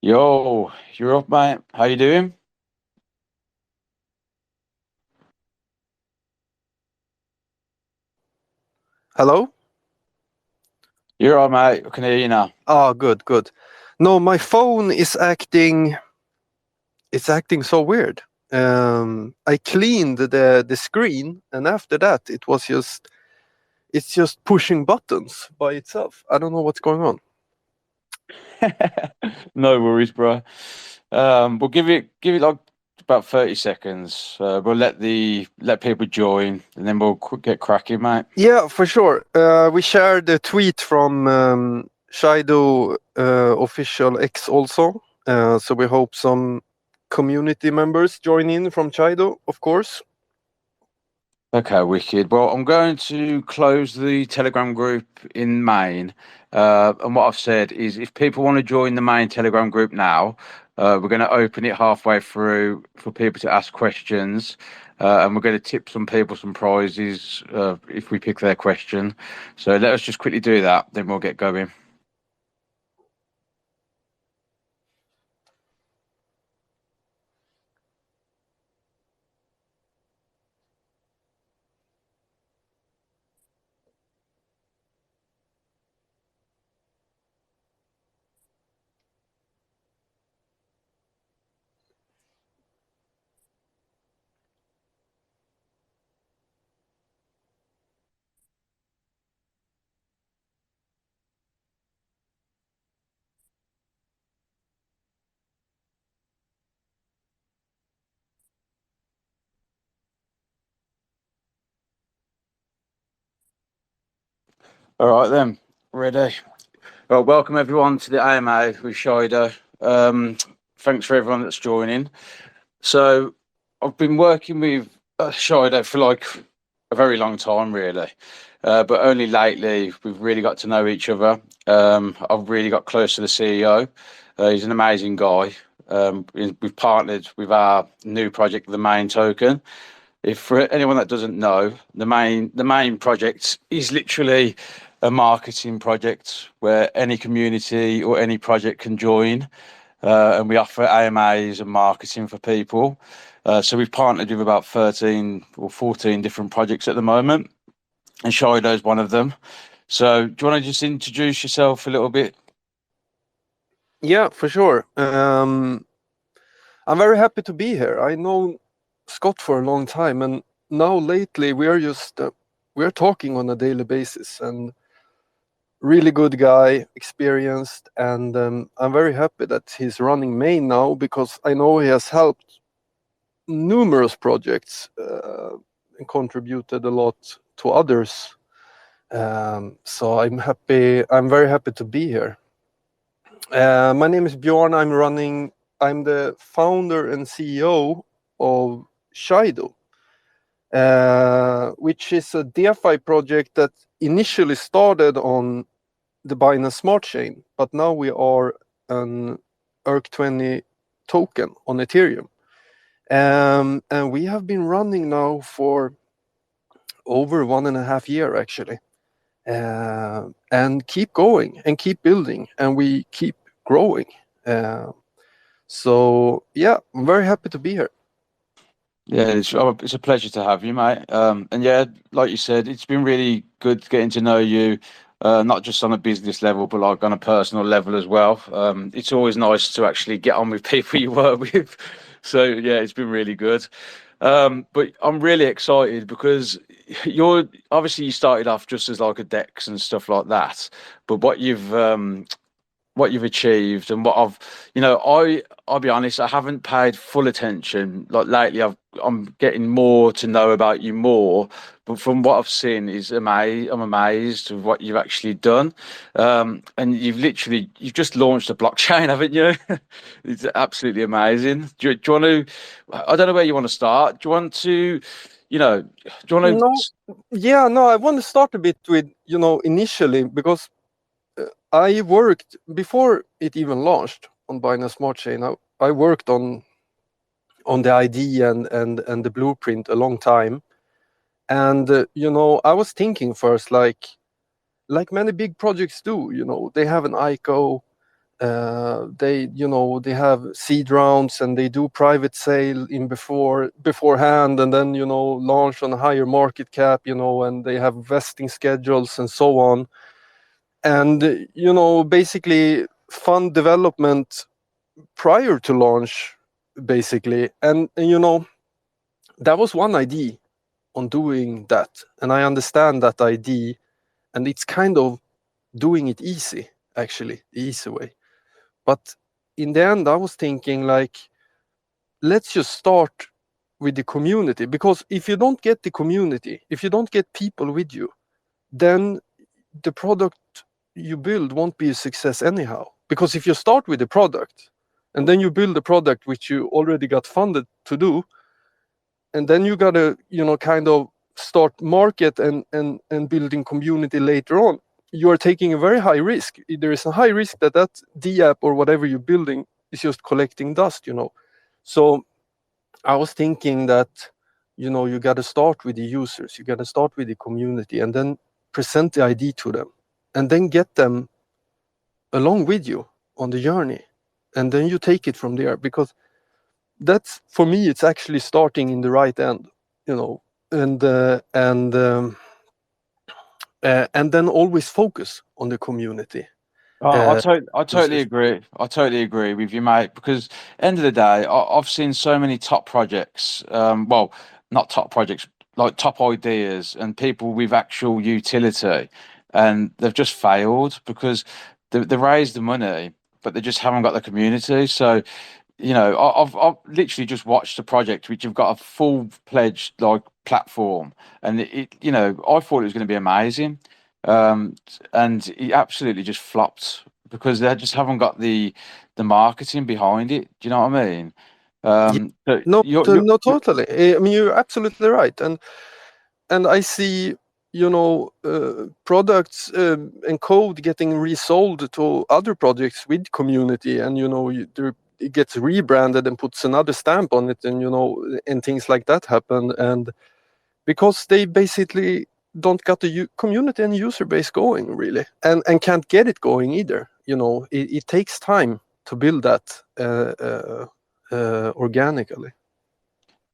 Yo, you're up, mate. How you doing? Hello? You're all right, mate. I can hear you now. Ah, good, good. No, my phone is acting so weird. I cleaned the screen, and after that it's just pushing buttons by itself. I don't know what's going on. No worries, bro. We'll give it like about 30 seconds. We'll let people join, and then we'll get cracking, mate. Yeah, for sure. We shared a tweet from Shido official X also. So we hope some community members join in from Shido, of course. Okay, wicked. Well, I'm going to close the Telegram group in main. And what I've said is if people want to join the main Telegram group now, we're going to open it halfway through for people to ask questions. And we're going to tip some people some prizes if we pick their question. So let us just quickly do that, then we'll get going. All right, then. Ready. Well, welcome everyone to the AMA with Shido. Thanks for everyone that's joining. So I've been working with Shido for like a very long time, really. But only lately we've really got to know each other. I've really got close to the CEO. He's an amazing guy. We've partnered with our new project, the Main Token. If for anyone that doesn't know, the main project is literally a marketing project where any community or any project can join, and we offer AMAs and marketing for people. So we've partnered with about 13 or 14 different projects at the moment, and Shido is one of them. So do you want to just introduce yourself a little bit? Yeah, for sure. I'm very happy to be here. I know Scott for a long time, and now lately we are talking on a daily basis. And really good guy, experienced, and I'm very happy that he's running main now because I know he has helped numerous projects and contributed a lot to others. So I'm happy. I'm very happy to be here. My name is Bjorn. I'm the founder and CEO of Shido, which is a DeFi project that initially started on the Binance Smart Chain, but now we are an ERC20 token on Ethereum. And we have been running now for over 1.5 years, actually, and keep going and keep building, and we keep growing. Uh, So yeah, I'm very happy to be here. Yeah, it's a pleasure to have you, mate. And yeah, like you said, it's been really good getting to know you, not just on a business level, but like on a personal level as well. It's always nice to actually get on with people you work with. So yeah, it's been really good. But I'm really excited because you started off just as like a Dex and stuff like that, but what you've achieved and what I'll be honest, I haven't paid full attention. Like lately, I'm getting more to know about you more. But from what I've seen, I'm amazed with what you've actually done. And you've just launched a blockchain, haven't you? It's absolutely amazing. Do you want to? I don't know where you want to start. Do you want to? Do you want No, yeah, no, I want to start a bit with, initially because I worked before it even launched on Binance Smart Chain. I worked on the ID and the blueprint a long time, and I was thinking first like many big projects do. They have an ICO, They, they have seed rounds and they do private sale in beforehand, and then launch on a higher market cap, and they have vesting schedules and so on. And basically fund development prior to launch, basically. And that was one idea on doing that, and I understand that idea, and it's kind of doing it easy, actually, the easy way. But in the end, I was thinking, like, let's just start with the community, because if you don't get the community, if you don't get people with you, then the product you build won't be a success anyhow. Because if you start with the product and then you build a product which you already got funded to do, and then you gotta kind of start market and building community later on, you are taking a very high risk. There is a high risk that D app or whatever you're building is just collecting dust. So I was thinking that you got to start with the users, you got to start with the community, and then present the idea to them, and then get them along with you on the journey, and then you take it from there. Because that's, for me, it's actually starting in the right end, and then always focus on the community. Oh, uh, I totally agree. I totally agree with you, mate. Because end of the day, I've seen so many top projects. Well, not top projects, like top ideas and people with actual utility, and they've just failed because they raised the money, but they just haven't got the community. So I've literally just watched a project which have got a full pledged like platform, and I thought it was going to be amazing, um, and it absolutely just flopped because they just haven't got the marketing behind it. Do you know what I mean? yeah, So no, you're totally. I mean, you're absolutely right. And I see products and code getting resold to other projects with community, and it gets rebranded and puts another stamp on it, and things like that happen. And because they basically don't got the community and user base going, really, and can't get it going either. It takes time to build that organically.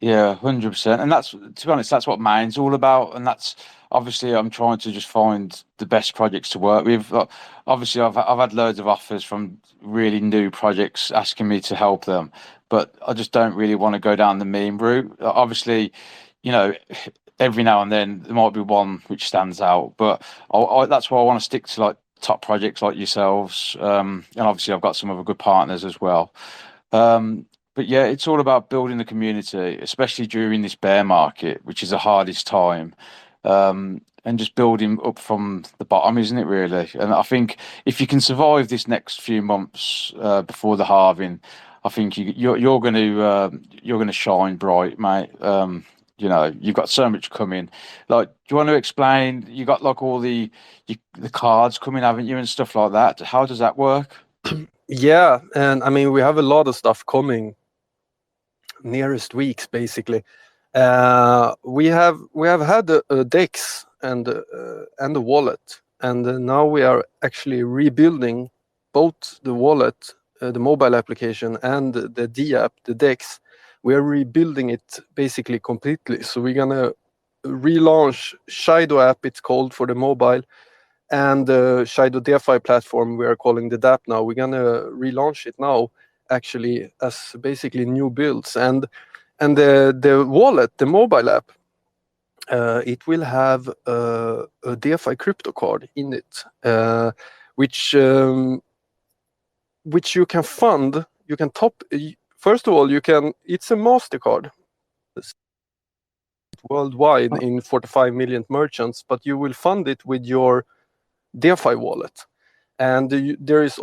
Yeah, 100%. And that's, to be honest, that's what mine's all about. And that's obviously I'm trying to just find the best projects to work with. Obviously, I've had loads of offers from really new projects asking me to help them, but I just don't really want to go down the meme route. Obviously, you know, every now and then there might be one which stands out, but that's why I want to stick to like top projects like yourselves. And obviously, I've got some other good partners as well. Um, but yeah, it's all about building the community, especially during this bear market, which is the hardest time. And just building up from the bottom, isn't it, really? And I think if you can survive this next few months before the halving, I think you're going to shine bright, mate. You've got so much coming. Like, do you want to explain? You got like all the cards coming, haven't you, and stuff like that. How does that work? Yeah, and I mean, we have a lot of stuff coming nearest weeks, basically. We have had a Dex and a wallet, and now we are actually rebuilding both the wallet, the mobile application, and the D app, the Dex. We are rebuilding it basically completely. So we're gonna relaunch Shido app, it's called, for the mobile, and the Shido DeFi platform we are calling the DApp now. We're gonna relaunch it now, actually, as basically new builds. And the wallet, the mobile app, it will have a DeFi crypto card in it, which which you can fund. You can top. First of all, you can. It's a Mastercard worldwide in 45 million merchants, but you will fund it with your DeFi wallet. And there's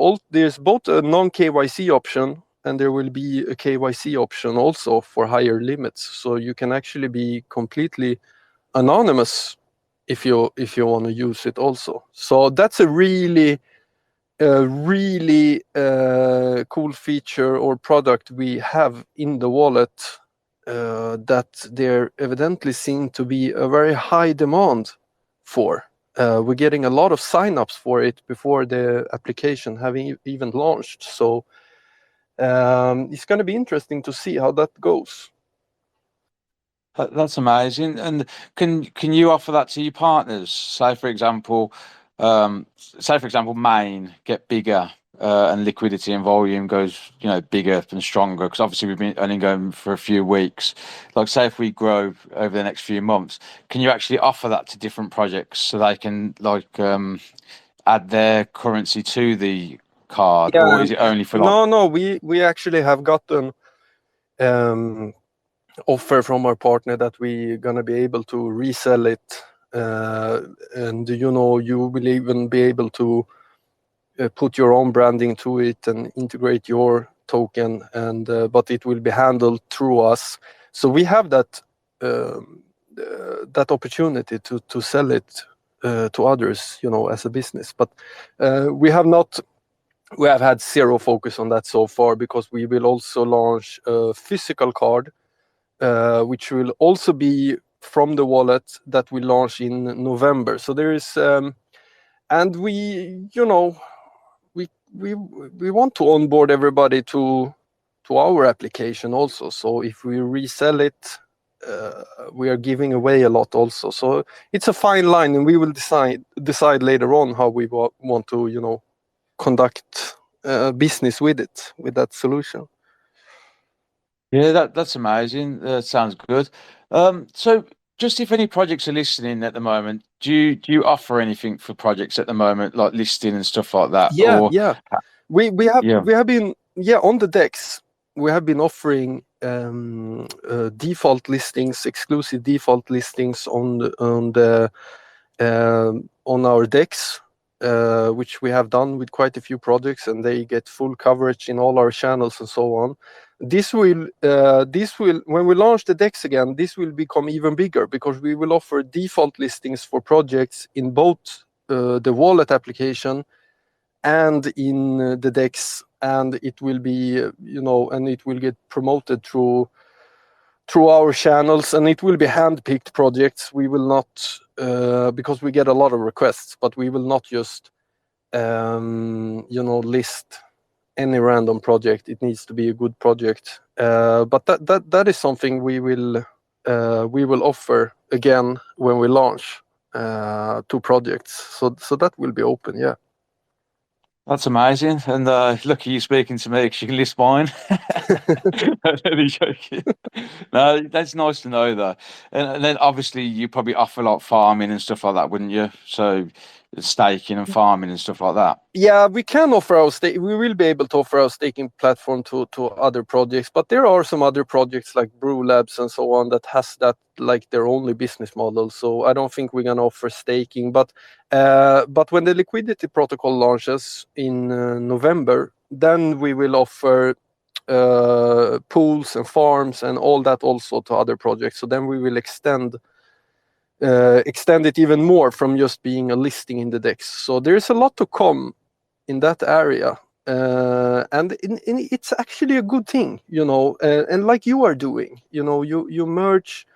both a non KYC option, and there will be a KYC option also for higher limits. So you can actually be completely anonymous if you want to use it also. So that's a really cool feature or product we have in the wallet, that there evidently seem to be a very high demand for. we're getting a lot of signups for it before the application having even launched. So it's going to be interesting to see how that goes. That's amazing. And can you offer that to your partners? Say for example, Maine get bigger, and liquidity and volume goes, bigger and stronger. Because obviously we've been only going for a few weeks. Like, say if we grow over the next few months, can you actually offer that to different projects so they can add their currency to the card, or Yeah, is it only for like? no, we actually have gotten offer from our partner that we're gonna be able to resell it, and you will even be able to put your own branding to it and integrate your token, and but it will be handled through us. So we have that opportunity to sell it to others, as a business. But we have had zero focus on that so far, because we will also launch a physical card, which will also be from the wallet that we launch in November. So there is, and we want to onboard everybody to our application also. So if we resell it, we are giving away a lot also. So it's a fine line, and we will decide later on how we want to conduct business with that solution. Yeah, that's amazing. That sounds good. So just if any projects are listening at the moment, do you offer anything for projects at the moment, like listing and stuff like that? Yeah, Or yeah. We have yeah, we have been, yeah, on the decks. We have been offering default listings, exclusive default listings on our decks, which we have done with quite a few projects, and they get full coverage in all our channels and so on. This will when we launch the decks again, this will become even bigger, because we will offer default listings for projects in both the wallet application and in the decks, and it will be and it will get promoted through our channels, and it will be hand-picked projects. We will not, because we get a lot of requests, but we will not just list any random project. It needs to be a good project, but that is something we will offer again when we launch two projects. So that will be open. Yeah. that's amazing. And look at you speaking to me because you can list mine. I'm only joking. No, that's nice to know though. And then obviously you probably offer like farming and stuff like that, wouldn't you? So staking and farming and stuff like that. Yeah, we can offer our stake. We will be able to offer our staking platform to other projects, but there are some other projects like Brew Labs and so on that has that like their only business model. So I don't think we're gonna offer staking. But when the liquidity protocol launches in November, then we will offer pools and farms and all that also to other projects. So then we will extend it even more from just being a listing in the DEX. So there's a lot to come in that area, and it's actually a good thing, and like you are doing, you merge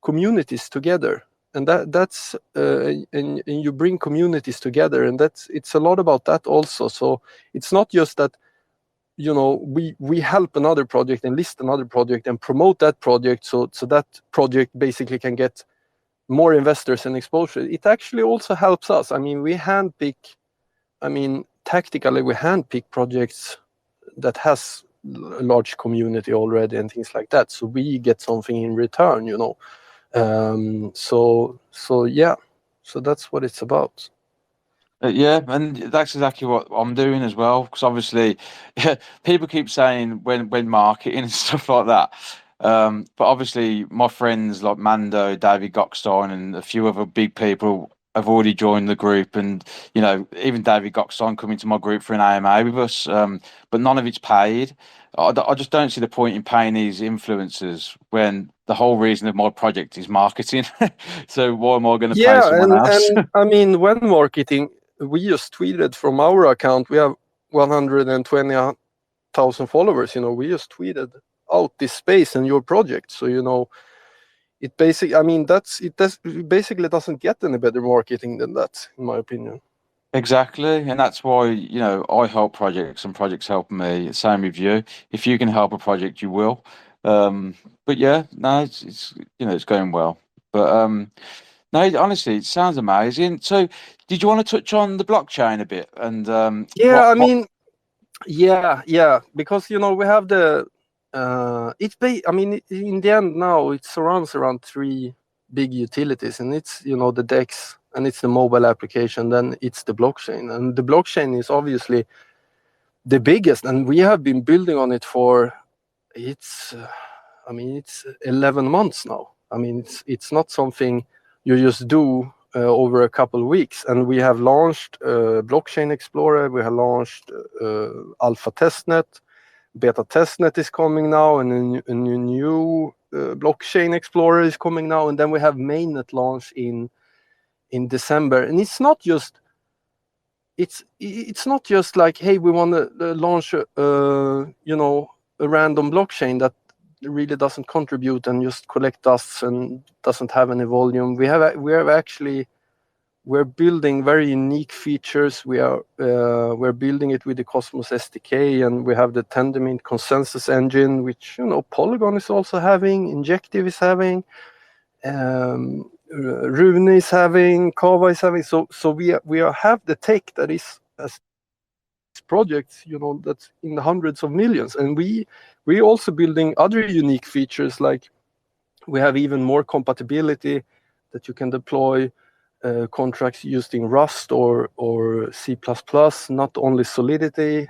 communities together, and that's and you bring communities together, and it's a lot about that also. So it's not just that we help another project and list another project and promote that project, so that project basically can get more investors and exposure. It actually also helps us. I mean, tactically we handpick projects that has a large community already and things like that, so we get something in return. So yeah, so that's what it's about. Yeah, and that's exactly what I'm doing as well. Because obviously, people keep saying when marketing and stuff like that. But obviously, my friends like Mando, David Gockstein, and a few other big people have already joined the group, and even David Gockstein coming to my group for an AMA with us. But none of it's paid. I just don't see the point in paying these influencers when the whole reason of my project is marketing. So why am I going to pay Yeah, someone else? and I mean, when marketing, we just tweeted from our account. We have 120,000 followers. We just tweeted out this space and your project. So it basically, I mean, it basically doesn't get any better marketing than that, in my opinion. Exactly, and that's why, I help projects and projects help me. Same with you. If you can help a project, you will. But yeah, no, it's it's going well. But no, honestly, it sounds amazing. So, did you want to touch on the blockchain a bit and Yeah, I mean, yeah, because we have the I mean, in the end now it surrounds around three big utilities, and it's the DEX, and it's the mobile application, then it's the blockchain, and the blockchain is obviously the biggest, and we have been building on it for it's I mean, it's 11 months now. I mean, it's not something you just do over a couple of weeks. And we have launched Blockchain Explorer. We have launched Alpha Testnet. Beta Testnet is coming now, and a new Blockchain Explorer is coming now. And then we have Mainnet launch in December. And it's not just like, hey, we want to launch a random blockchain that really doesn't contribute and just collect dust and doesn't have any volume. We're building very unique features. We're building it with the Cosmos SDK, and we have the Tendermint consensus engine, which Polygon is also having, Injective is having, Rune is having, Kava is having. So we have the tech that is as projects, that's in the hundreds of millions, and we're also building other unique features, like we have even more compatibility that you can deploy contracts using Rust or C++, not only Solidity.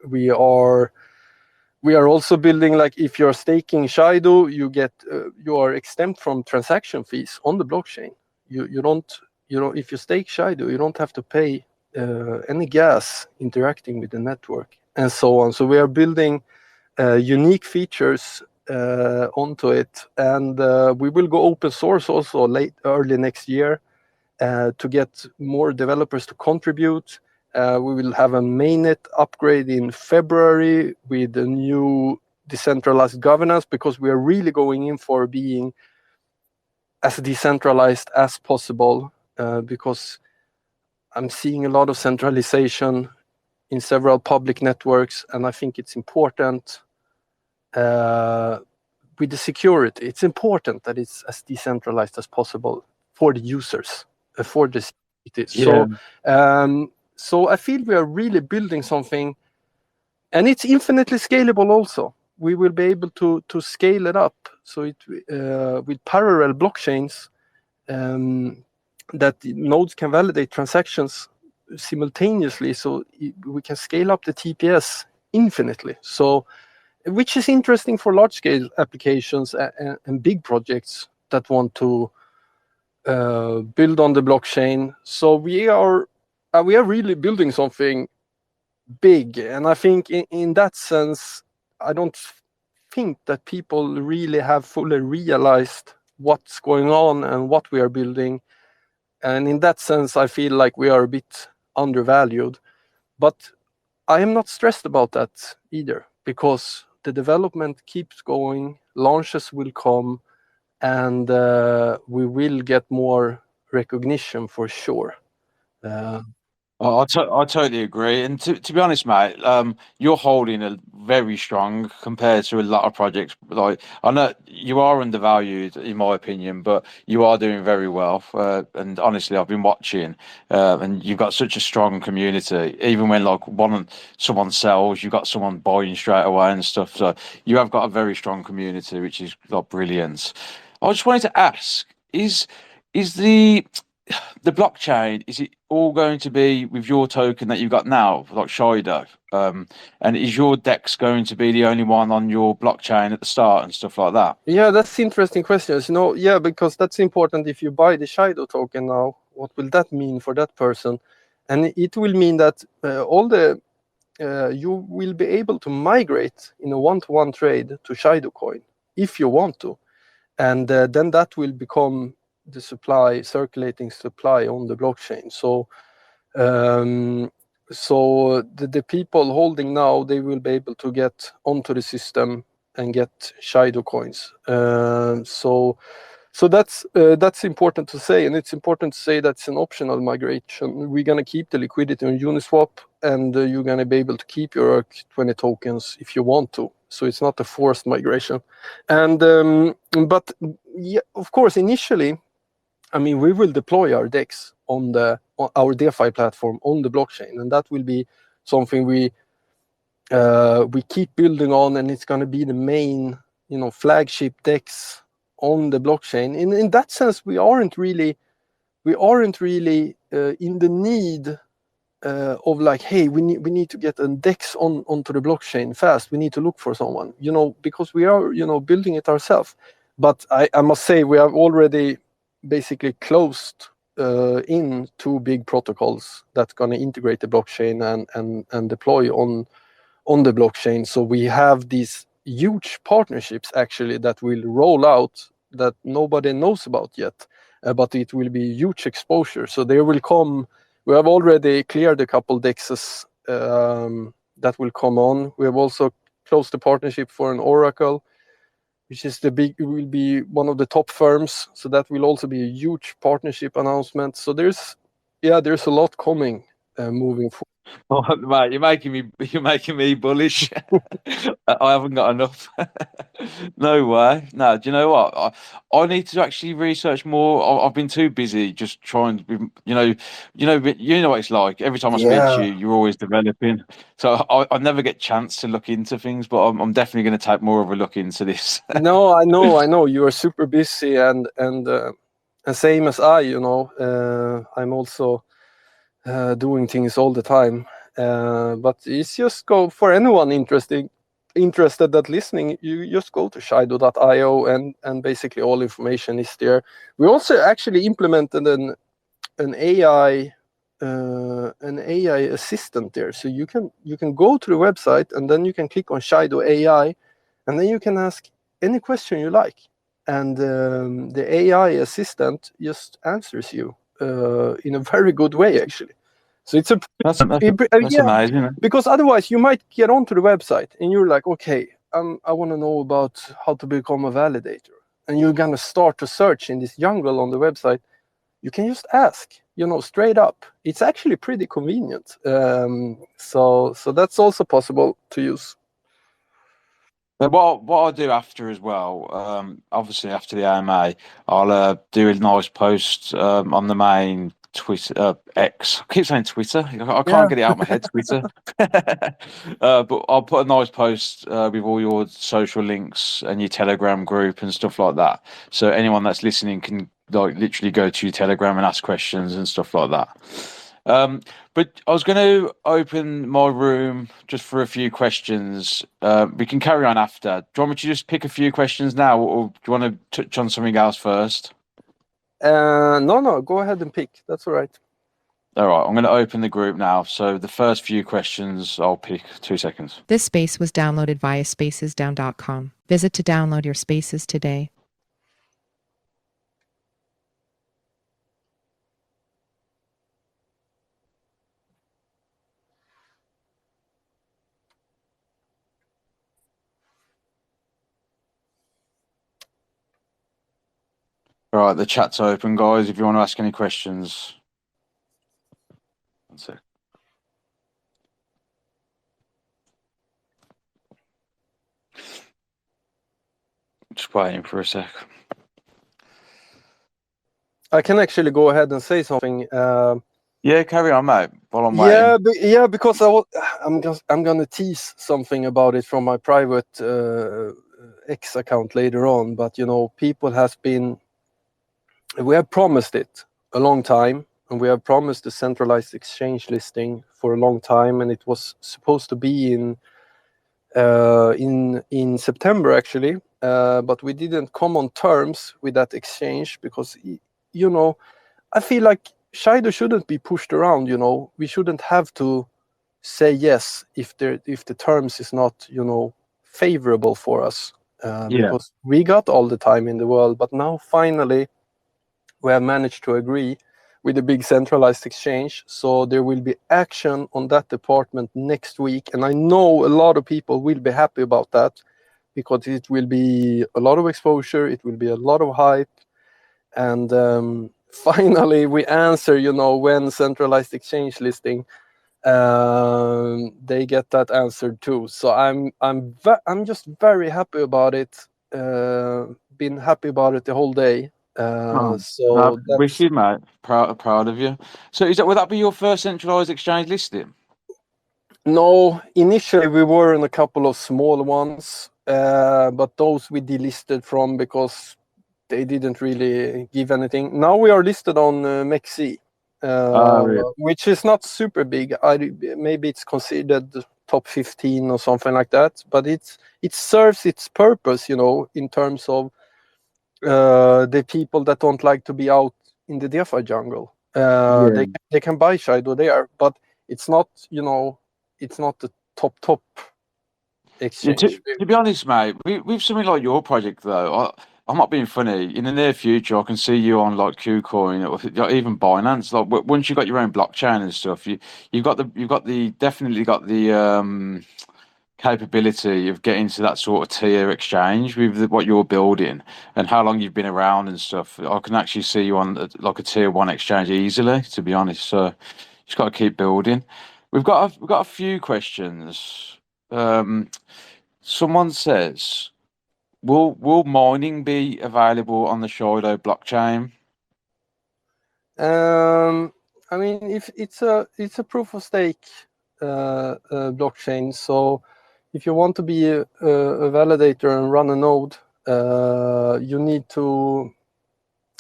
We are also building, like, if you're staking Shido, you are exempt from transaction fees on the blockchain. You don't, if you stake Shido, you don't have to pay any gas interacting with the network, and so on. So we are building unique features onto it, and we will go open source also early next year to get more developers to contribute. We will have a mainnet upgrade in February with a new decentralized governance, because we are really going in for being as decentralized as possible, because I'm seeing a lot of centralization in several public networks, and I think it's important with the security. It's important that it's as decentralized as possible for the users, for the cities. yeah. So I feel we are really building something, and it's infinitely scalable also. We will be able to scale it up, so it with parallel blockchains, that nodes can validate transactions simultaneously, so we can scale up the TPS infinitely. So, which is interesting for large scale applications and big projects that want to build on the blockchain. So we are really building something big, and I think in that sense, I don't think that people really have fully realized what's going on and what we are building. And in that sense, I feel like we are a bit undervalued. But I am not stressed about that either, because the development keeps going, launches will come, and we will get more recognition for sure. I totally agree. And to be honest, mate, you're holding a very strong compared to a lot of projects. Like, I know you are undervalued, in my opinion, but you are doing very well. And honestly, I've been watching, and you've got such a strong community. Even when like someone sells, you've got someone buying straight away and stuff. So you have got a very strong community, which is like brilliant. I just wanted to ask, is the blockchain, is it all going to be with your token that you've got now, like Shido? And is your DEX going to be the only one on your blockchain at the start and stuff like that? Yeah, that's interesting questions. Yeah, because that's important. If you buy the Shido token now, what will that mean for that person? And it will mean that you will be able to migrate in a one-to-one trade to Shido coin if you want to, and then that will become the circulating supply on the blockchain. So the people holding now, they will be able to get onto the system and get Shido coins. So that's important to say, and it's important to say that's an optional migration. We're gonna keep the liquidity on Uniswap, and you're gonna be able to keep your ERC20 tokens if you want to. So it's not a forced migration. And but yeah, of course, initially, I mean, we will deploy our DEX on our DeFi platform on the blockchain, and that will be something we keep building on, and it's going to be the main, flagship DEX on the blockchain. In that sense, we aren't really in the need of like, hey, we need to get a DEX onto the blockchain fast. We need to look for someone, because we are, building it ourselves. But I must say, we have already basically closed in 2 big protocols that's going to integrate the blockchain and deploy on the blockchain. So we have these huge partnerships actually that will roll out that nobody knows about yet, but it will be huge exposure. So there will come. We have already cleared a couple DEXs that will come on. We have also closed the partnership for an Oracle, which is will be one of the top firms. So that will also be a huge partnership announcement. So there's a lot coming moving forward. Oh, mate, you're making me bullish. I haven't got enough. No way. No, do you know what? I need to actually research more. I've been too busy just trying to be, you know what it's like. Every time I speak to you, you're always developing. So I never get chance to look into things, but I'm definitely going to take more of a look into this. No, I know. You are super busy, and same as I. I'm also doing things all the time. But it's just go for anyone interested that listening. You just go to shido.io, and basically all information is there. We also actually implemented an AI assistant there, so you can go to the website, and then you can click on Shido AI, and then you can ask any question you like, and the AI assistant just answers you in a very good way, actually. So it's That's amazing. because otherwise you might get onto the website and you're like, okay, I want to know about how to become a validator, and you're gonna start to search in this jungle on the website. You can just ask, straight up. It's actually pretty convenient. So that's also possible to use. But what I'll do after as well, obviously after the AMA, I'll do a nice post on the main Twitter, X. I keep saying Twitter. I can't get it out of my head, Twitter. But I'll put a nice post with all your social links and your Telegram group and stuff like that. So anyone that's listening can literally go to your Telegram and ask questions and stuff like that. But I was going to open my room just for a few questions. We can carry on after. Do you want me to just pick a few questions now, or do you want to touch on something else first? No, go ahead and pick. That's all right. All right, I'm going to open the group now. So the first few questions, I'll pick. 2 seconds. This space was downloaded via spacesdown.com. Visit to download your spaces today. All right, the chat's open, guys. If you want to ask any questions. One sec. Just waiting for a sec. I can actually go ahead and say something. Yeah, carry on, mate. While I'm waiting. Because I'm gonna tease something about it from my private X account later on. But people we have promised it a long time, and we have promised a centralized exchange listing for a long time, and it was supposed to be in September actually, but we didn't come on terms with that exchange because I feel like Shido shouldn't be pushed around. We shouldn't have to say yes if the terms is not favorable for us, because we got all the time in the world, but now finally we have managed to agree with a big centralized exchange. So there will be action on that department next week, and I know a lot of people will be happy about that, because it will be a lot of exposure, it will be a lot of hype, and finally we answer, when centralized exchange listing, they get that answered too. So I'm just very happy about it. Been happy about it the whole day. So that's Wicked, mate. Proud of you. So would that be your first centralized exchange listing? no. Initially, we were in a couple of small ones, but those we delisted from because they didn't really give anything. Now we are listed on MEXC, Really? which is not super big. Maybe it's considered top 15 or something like that, but it serves its purpose, in terms of the people that don't like to be out in the DeFi jungle. Yeah. They can buy Shido there, but it's not, it's not the top Yeah, exchange. to be honest, mate, with something like your project, though, I'm not being funny. In the near future, I can see you on like KuCoin or even Binance. Like once you've got your own blockchain and stuff, you've definitely got the capability of getting to that sort of tier exchange with what you're building and how long you've been around and stuff. I can actually see you on like a tier one exchange easily, to be honest. So just got to keep building. We've got a few questions. Someone says, will mining be available on the Shido blockchain? I mean, if it's a proof of stake blockchain, so if you want to be a validator and run a node, you need to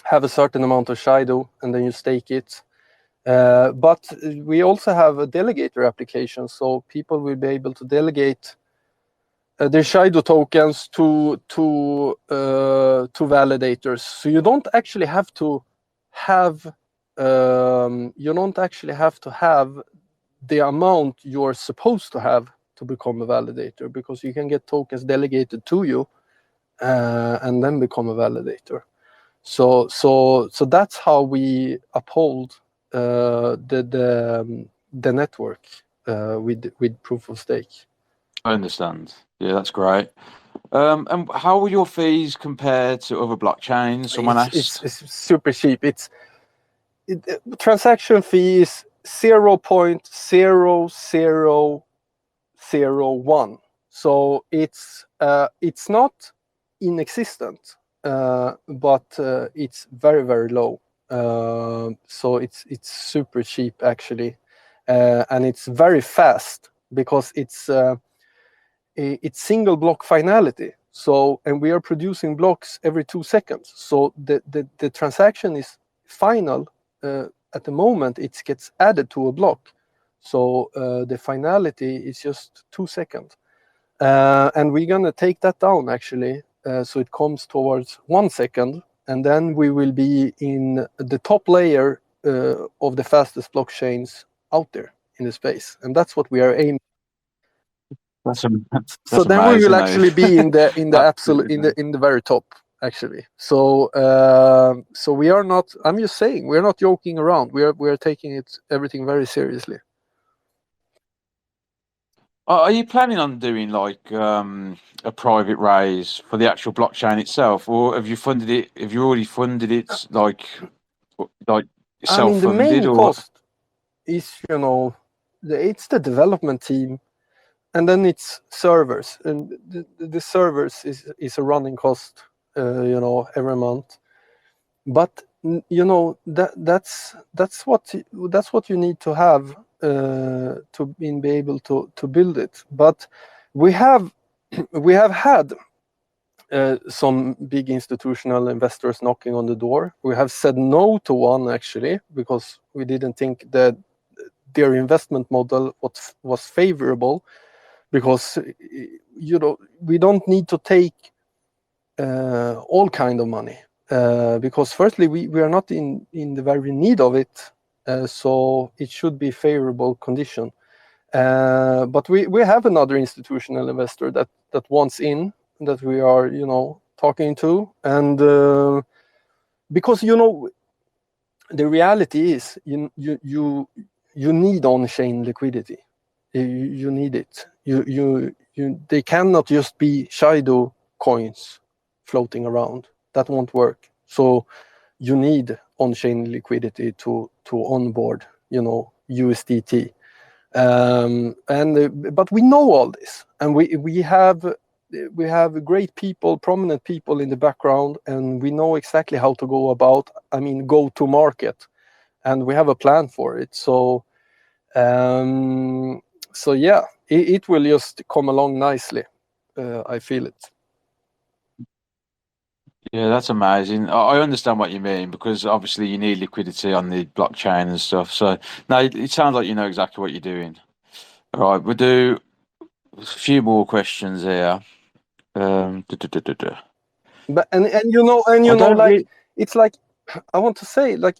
have a certain amount of Shido and then you stake it. But we also have a delegator application, so people will be able to delegate their Shido tokens to validators. So you don't actually have to have the amount you're supposed to have to become a validator, because you can get tokens delegated to you and then become a validator. So that's how we uphold the network with proof of stake. I understand. Yeah, that's great. And how will your fees compare to other blockchains? Someone asked. It's super cheap. Transaction fee is 0.0001. So it's not inexistent, but it's very, very low. So it's super cheap actually, and it's very fast because it's single block finality. So, and we are producing blocks every 2 seconds. So the transaction is final at the moment it gets added to a block. So the finality is just 2 seconds. And we're gonna take that down actually. So it comes towards 1 second, and then we will be in the top layer of the fastest blockchains out there in the space, and that's what we are aiming. So then we will actually be in the absolute in the very top actually. So so we are not. I'm just saying we're not joking around. We are taking everything very seriously. Are you planning on doing like a private raise for the actual blockchain itself, or have you funded it? Have you already funded it like I mean, the self-funded, main or cost is it's the development team, and then it's servers, and the servers is a running cost, every month. But that's what you need to have to be able to build it. But we have had some big institutional investors knocking on the door. We have said no to one actually because we didn't think that their investment model was favorable, because we don't need to take all kind of money, because firstly we are not in the very need of it, so it should be favorable condition. But we have another institutional investor that wants in, that we are talking to, and because the reality is you need on-chain liquidity. You need it. You they cannot just be Shido coins floating around. That won't work. So you need on-chain liquidity to onboard, USDT. But we know all this, and we have great people, prominent people in the background, and we know exactly how to go about. Go to market, and we have a plan for it. So yeah, it will just come along nicely. I feel it. Yeah, that's amazing. I understand what you mean because obviously you need liquidity on the blockchain and stuff. So no, it sounds like you know exactly what you're doing. All right, we'll do a few more questions here. Duh, duh, duh, duh, duh. But and I don't like, really. it's like, I want to say, like,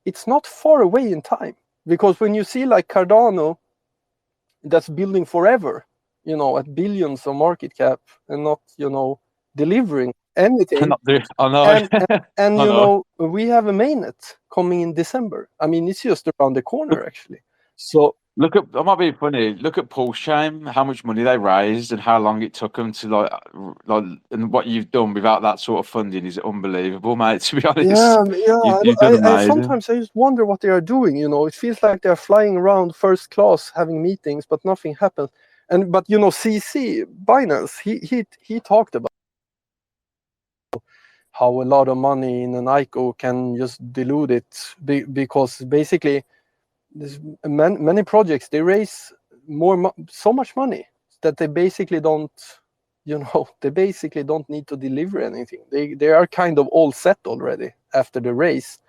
it's not far away in time, because when you see like Cardano that's building forever, at billions of market cap, and not delivering anything. Not do. I know. and and I know. we have a mainnet coming in December. It's just around the corner, actually. So Look at, that might be funny. Look at Paul Shame, how much money they raised and how long it took them to and what you've done without that sort of funding is unbelievable, mate. To be honest, yeah, you've done I amazing. sometimes I just wonder what they are doing. It feels like they're flying around first class, having meetings, but nothing happens. But CC Binance, he talked about how a lot of money in an ICO can just dilute it, because basically many projects, they raise so much money that they basically don't they basically don't need to deliver anything. They are kind of all set already after the race.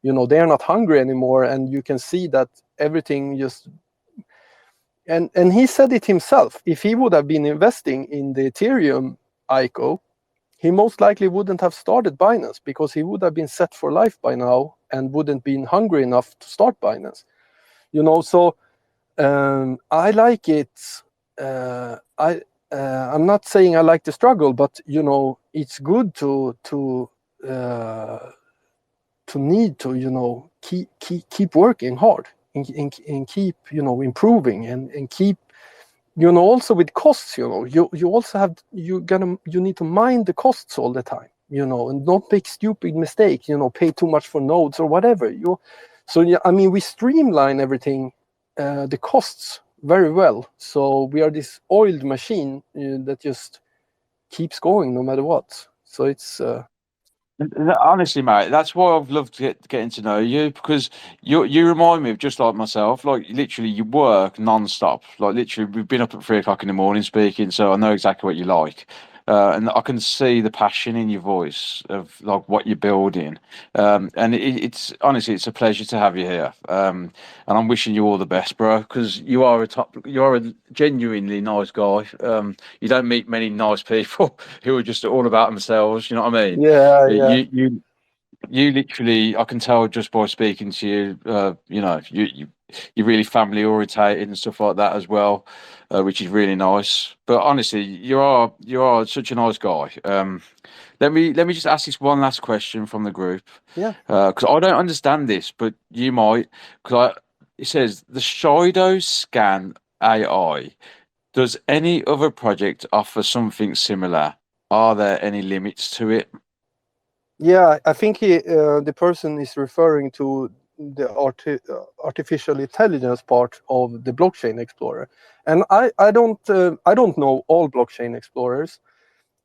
They are not hungry anymore, and you can see that everything just. And he said it himself. If he would have been investing in the Ethereum ICO, he most likely wouldn't have started Binance, because he would have been set for life by now and wouldn't been hungry enough to start Binance. So I like it. I'm not saying I like the struggle, but it's good to need to keep working hard, and keep improving, and keep also with costs. You also have you need to mind the costs all the time, and not make stupid mistakes. Pay too much for nodes or whatever. So yeah, we streamline everything, the costs very well. So we are this oiled machine that just keeps going no matter what. So it's Honestly, mate, that's why I've loved getting to know you because you remind me of just like myself. Like literally, you work non-stop. Like literally, we've been up at 3 o'clock in the morning speaking, so I know exactly what you like, and I can see the passion in your voice of like what you're building. And it's honestly, it's a pleasure to have you here. And I'm wishing you all the best, bro, because you are a genuinely nice guy. You don't meet many nice people who are just all about themselves. You know what I mean? yeah, yeah. You literally, I can tell just by speaking to you, you're really family orientated and stuff like that as well, which is really nice. But honestly, you are such a nice guy. Let me just ask this one last question from the group, Yeah. because I don't understand this, but you might. It says the Shido Scan AI. Does any other project offer something similar? Are there any limits to it? Yeah, I think the person is referring to the artificial intelligence part of the blockchain explorer, and I don't know all blockchain explorers,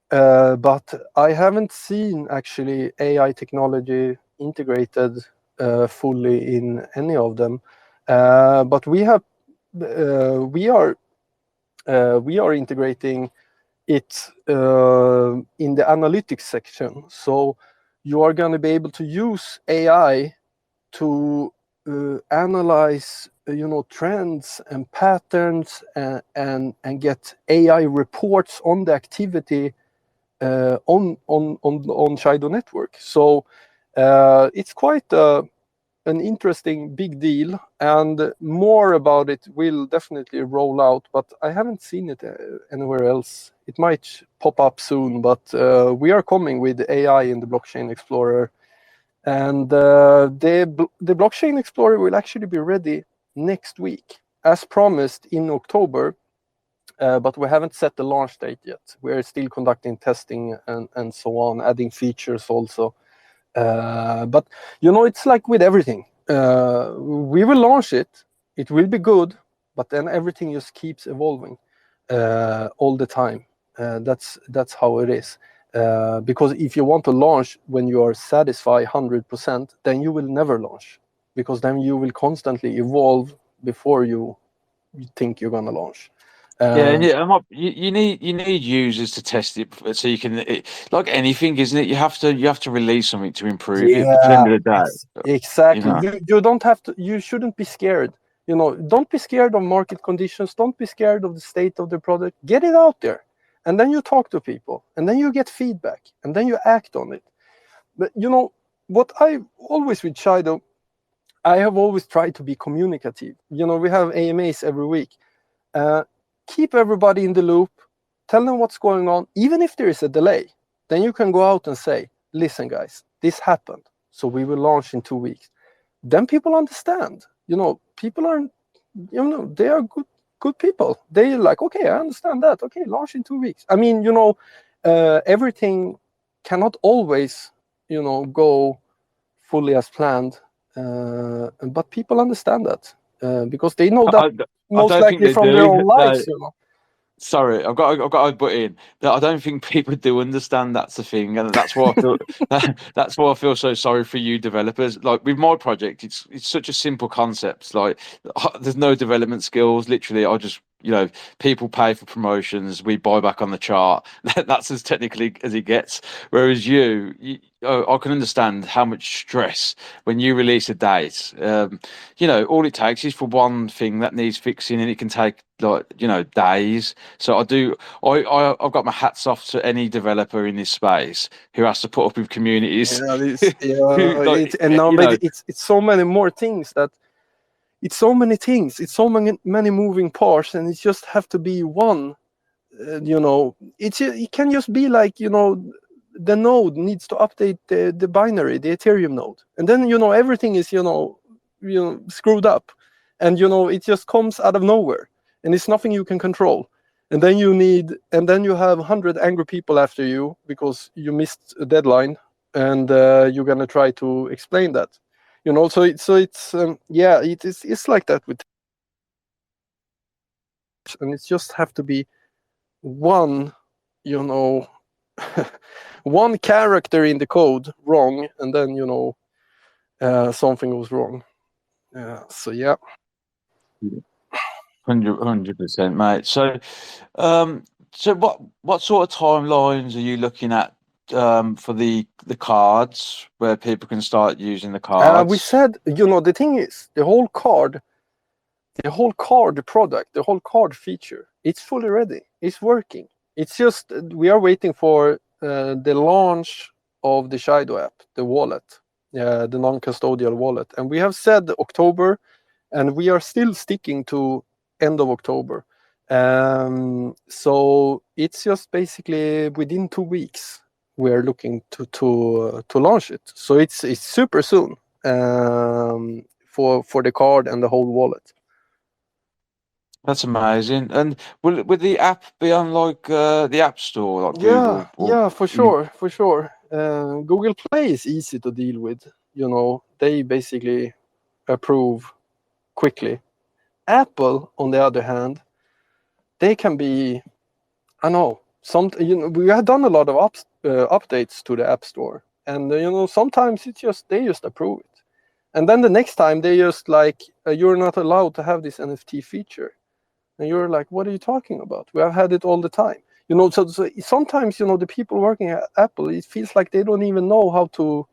but I haven't seen actually AI technology integrated fully in any of them. But we are integrating it in the analytics section. So you are going to be able to use AI to analyze trends and patterns, and get AI reports on the activity on Shido network. So it's quite an interesting big deal, and more about it will definitely roll out, but I haven't seen it anywhere else. It might pop up soon, but we are coming with AI in the Blockchain Explorer, and the Blockchain Explorer will actually be ready next week, as promised in October. but we haven't set the launch date yet. We're still conducting testing and so on, adding features also. But it's like with everything. We will launch it. It will be good, but then everything just keeps evolving all the time. That's how it is. Because if you want to launch when you are satisfied 100%, then you will never launch, because then you will constantly evolve before you think you're gonna launch. You need users to test it so you can like anything, isn't it? You have to release something to improve it. At the end of the day, exactly. you know. You don't have to. You shouldn't be scared. Don't be scared of market conditions. Don't be scared of the state of the product. Get it out there, and then you talk to people, and then you get feedback, and then you act on it. But what I always with Shido, I have always tried to be communicative. We have AMAs every week. Keep everybody in the loop. Tell them what's going on, even if there is a delay. Then you can go out and say, "Listen, guys, this happened, so we will launch in 2 weeks." Then people understand. People are, they are good people. They're like, "Okay, I understand that. Okay, launch in 2 weeks." I mean, everything cannot always, go fully as planned. But people understand that because they know that most don't think likely they from do. their own lives. Sorry, I've got to butt in. That I don't think people do understand that's the thing, and that's why I feel that's why I feel so sorry for you developers. Like with my project, it's such a simple concept. Like there's no development skills. Literally, I just people pay for promotions, we buy back on the chart. That's as technically as it gets. Whereas I can understand how much stress when you release a date. All it takes is for one thing that needs fixing, and it can take days. So I've got my hats off to any developer in this space who has to put up with communities. It's so many more things that it's so many things. It's so many moving parts, and it just have to be one. It can just be like the node needs to update the binary, the Ethereum node, and then everything is screwed up, and it just comes out of nowhere, and it's nothing you can control. And then you have 100 angry people after you because you missed a deadline, and you're gonna try to explain that. It's like that with, and it just have to be one, one character in the code wrong, and then something goes wrong. So yeah. 100%, mate. So what sort of timelines are you looking at for the cards where people can start using the cards? We said, the thing is, the whole card product, the whole card feature, it's fully ready. It's working. It's just we are waiting for the launch of the Shido app, the wallet, the non-custodial wallet, and we have said October, and we are still sticking to end of October. So it's just basically within 2 weeks we're looking to launch it. So it's super soon for the card and the whole wallet. That's amazing. And will the app be on like the App Store, like Google? Yeah, for sure. Google Play is easy to deal with. They basically approve quickly. Apple, on the other hand, they can be, I know, we have done a lot of updates to the App Store, and sometimes they just approve it, and then the next time they just like, you're not allowed to have this NFT feature, and you're like, what are you talking about? We have had it all the time. So sometimes the people working at Apple, it feels like they don't even know how to,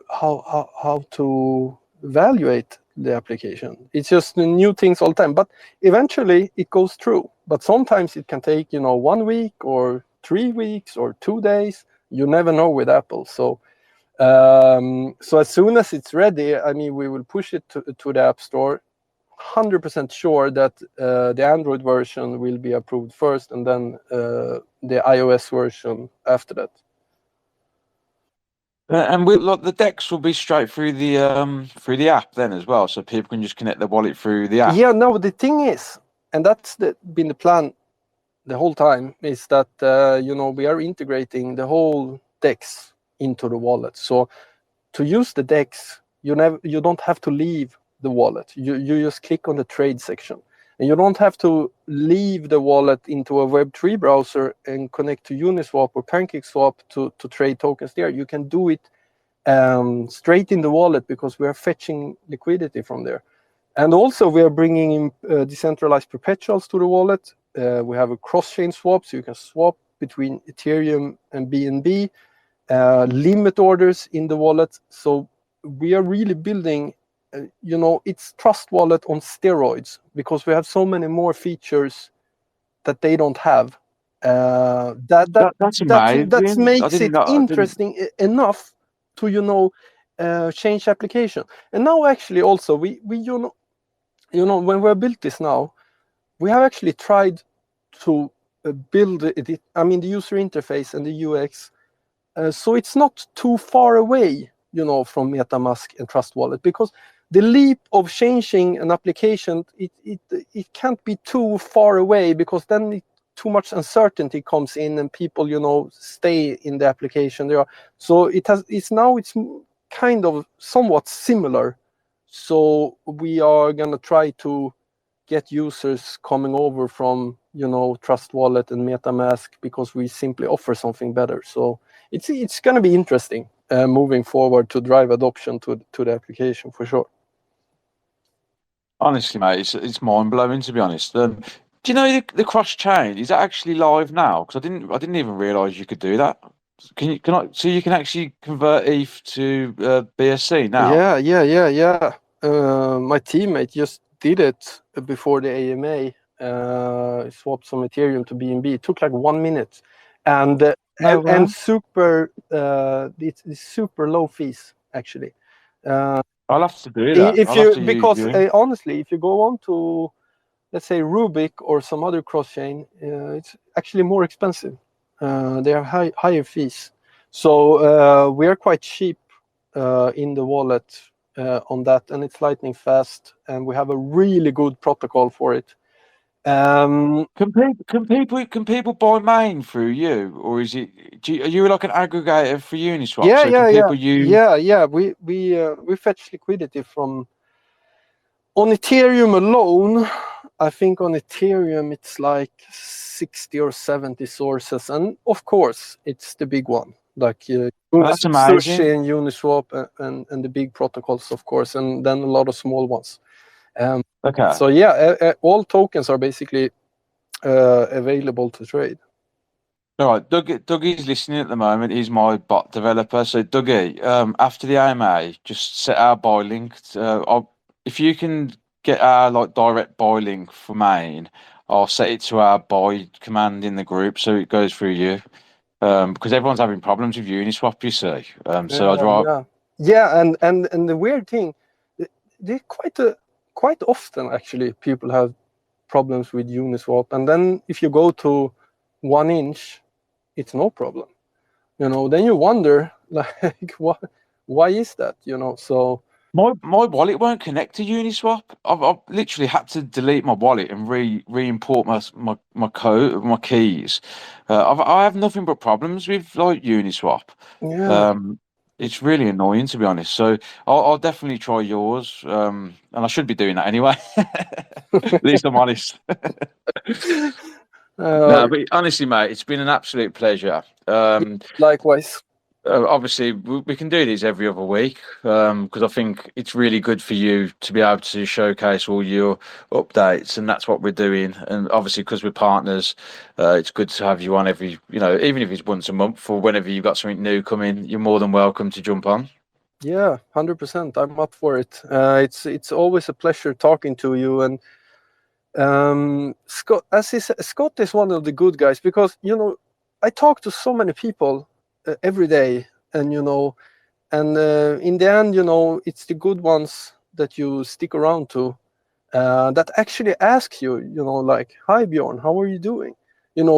how to evaluate the application. It's just new things all the time, but eventually it goes through. But sometimes it can take 1 week or 3 weeks or 2 days. You never know with Apple. So as soon as it's ready, we will push it to the App Store. 100% sure that the Android version will be approved first, and then the iOS version after that. And the DEX will be straight through the app then as well, so people can just connect their wallet through the app. Yeah, no, the thing is, and that's been the plan the whole time, is that we are integrating the whole DEX into the wallet. So to use the DEX, you don't have to leave the wallet. You just click on the trade section, and you don't have to leave the wallet into a Web3 browser and connect to Uniswap or PancakeSwap to trade tokens there. You can do it straight in the wallet because we are fetching liquidity from there. And also we are bringing in decentralized perpetuals to the wallet. We have a cross-chain swap, so you can swap between Ethereum and BNB. Limit orders in the wallet. So we are really building, it's Trust Wallet on steroids, because we have so many more features that they don't have. That's amazing. That I makes didn't it know. interesting enough to change application. And now actually also we when we built this now, we have actually tried to build it. I mean, the user interface and the UX, so it's not too far away, from MetaMask and Trust Wallet, because the leap of changing an application, it can't be too far away, because then too much uncertainty comes in and people, stay in the application there. So it's kind of somewhat similar. So we are gonna try to get users coming over from Trust Wallet and MetaMask, because we simply offer something better. So it's going to be interesting moving forward to drive adoption to the application for sure. Honestly, mate, it's mind blowing, to be honest. Do you know the cross chain is that actually live now? Because I didn't even realize you could do that. So you can actually convert ETH to BSC now? Yeah. My teammate just did it before the AMA. Swapped some Ethereum to BNB. It took like 1 minute, and No way. and super. It's super low fees actually. I'll have to do that. If I'll have you to use because you. honestly, if you go on to, let's say, Rubik or some other cross chain, it's actually more expensive. They have higher fees. So we are quite cheap in the wallet on that, and it's lightning fast, and we have a really good protocol for it. Can people buy main through you, or is it? Are you like an aggregator for Uniswap? Yeah, So can people use? yeah. We fetch liquidity from, on Ethereum alone. I think on Ethereum it's like 60 or 70 sources, and of course it's the big one, like That's amazing. Sushi and Uniswap and the big protocols, of course, and then a lot of small ones. Okay. So yeah, all tokens are basically available to trade. All right, Dougie's listening at the moment. He's my bot developer. So Dougie, after the AMA, just set our buy link. If you can get our like direct buy link for main, I'll set it to our buy command in the group so it goes through you. Because everyone's having problems with Uniswap, you see. So I'd rather. Yeah, and the weird thing, they quite often actually people have problems with Uniswap, and then if you go to 1 inch, it's no problem. Then you wonder like why is that? So My wallet won't connect to Uniswap. I've literally had to delete my wallet and re-import my code, my keys. I have nothing but problems with like Uniswap. yeah. It's really annoying, to be honest. So I'll definitely try yours. And I should be doing that anyway. At least I'm honest. No, but honestly, mate, it's been an absolute pleasure. Likewise. Obviously, we can do these every other week because I think it's really good for you to be able to showcase all your updates, and that's what we're doing. And obviously, because we're partners, it's good to have you on every, even if it's once a month or whenever you've got something new coming, you're more than welcome to jump on. Yeah, 100%. I'm up for it. It's always a pleasure talking to you. And Scott, Scott is one of the good guys, because I talk to so many people every day, and and in the end, it's the good ones that you stick around to, that actually ask you, like, "Hi Bjorn, how are you doing?"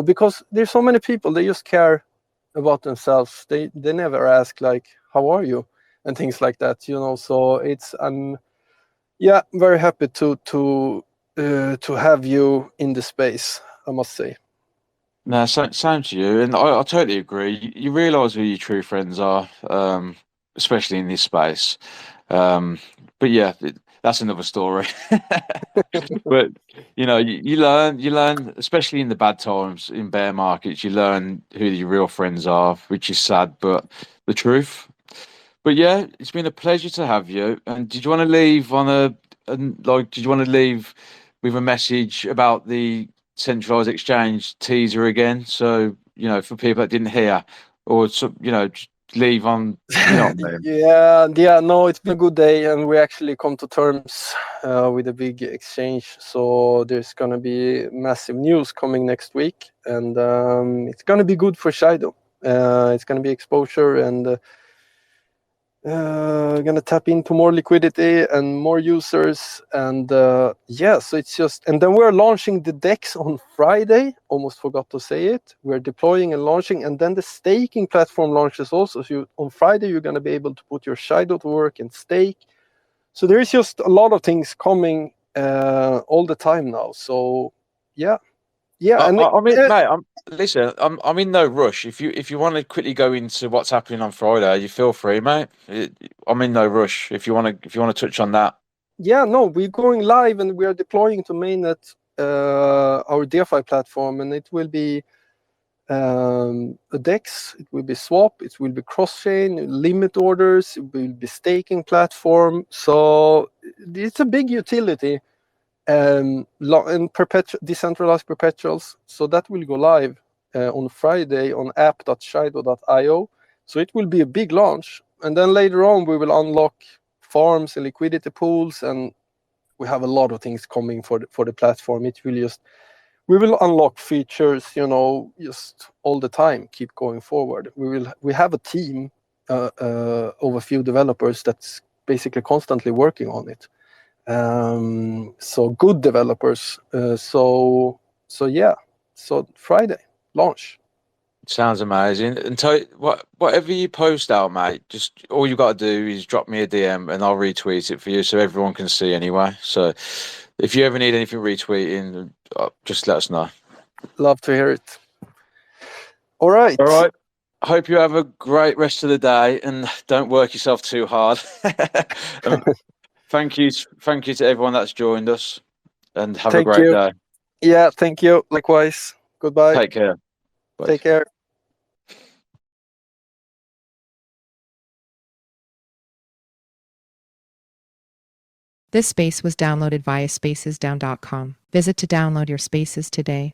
Because there's so many people, they just care about themselves. They never ask like, "How are you?" and things like that. So I'm very happy to to have you in the space, I must say. No, same to you, and I totally agree. You realise who your true friends are, especially in this space. Um, but yeah, that's another story. But you learn, especially in the bad times, in bear markets, you learn who your real friends are, which is sad, but the truth. But yeah, it's been a pleasure to have you. And did you want to leave on did you want to leave with a message about the centralized exchange teaser again? So, for people that didn't hear, or just leave on, you know what I mean? Yeah, no, it's been a good day, and we actually come to terms with a big exchange. So there's gonna be massive news coming next week, and it's gonna be good for Shido. It's gonna be exposure, and gonna tap into more liquidity and more users, and so it's just, and then we're launching the DEX on Friday. Almost forgot to say it. We're deploying and launching, and then the staking platform launches also. So on Friday you're gonna be able to put your Shido to work and stake. So there is just a lot of things coming all the time now. So yeah, and I mean, mate, listen. I'm in no rush. If you want to quickly go into what's happening on Friday, you feel free, mate. I'm in no rush. If you want to touch on that. yeah, no, we're going live and we are deploying to mainnet our DeFi platform, and it will be a DEX, it will be swap, it will be cross-chain, limit orders, it will be staking platform. So it's a big utility, and decentralized perpetuals. So that will go live on Friday on app.shido.io. So it will be a big launch, and then later on we will unlock farms and liquidity pools, and we have a lot of things coming for the platform. We will unlock features, just all the time, keep going forward. We have a team of a few developers that's basically constantly working on it. So good developers. So yeah. So Friday launch. Sounds amazing. And whatever you post out, mate, just all you got to do is drop me a DM and I'll retweet it for you so everyone can see anyway. So if you ever need anything retweeting, just let us know. Love to hear it. All right. All right. Hope you have a great rest of the day and don't work yourself too hard. Um, thank you to everyone that's joined us and have a Thank great you. day. Yeah, thank you. Likewise. Goodbye. Take care. Bye. Take care. This space was downloaded via spacesdown.com. Visit to download your spaces today.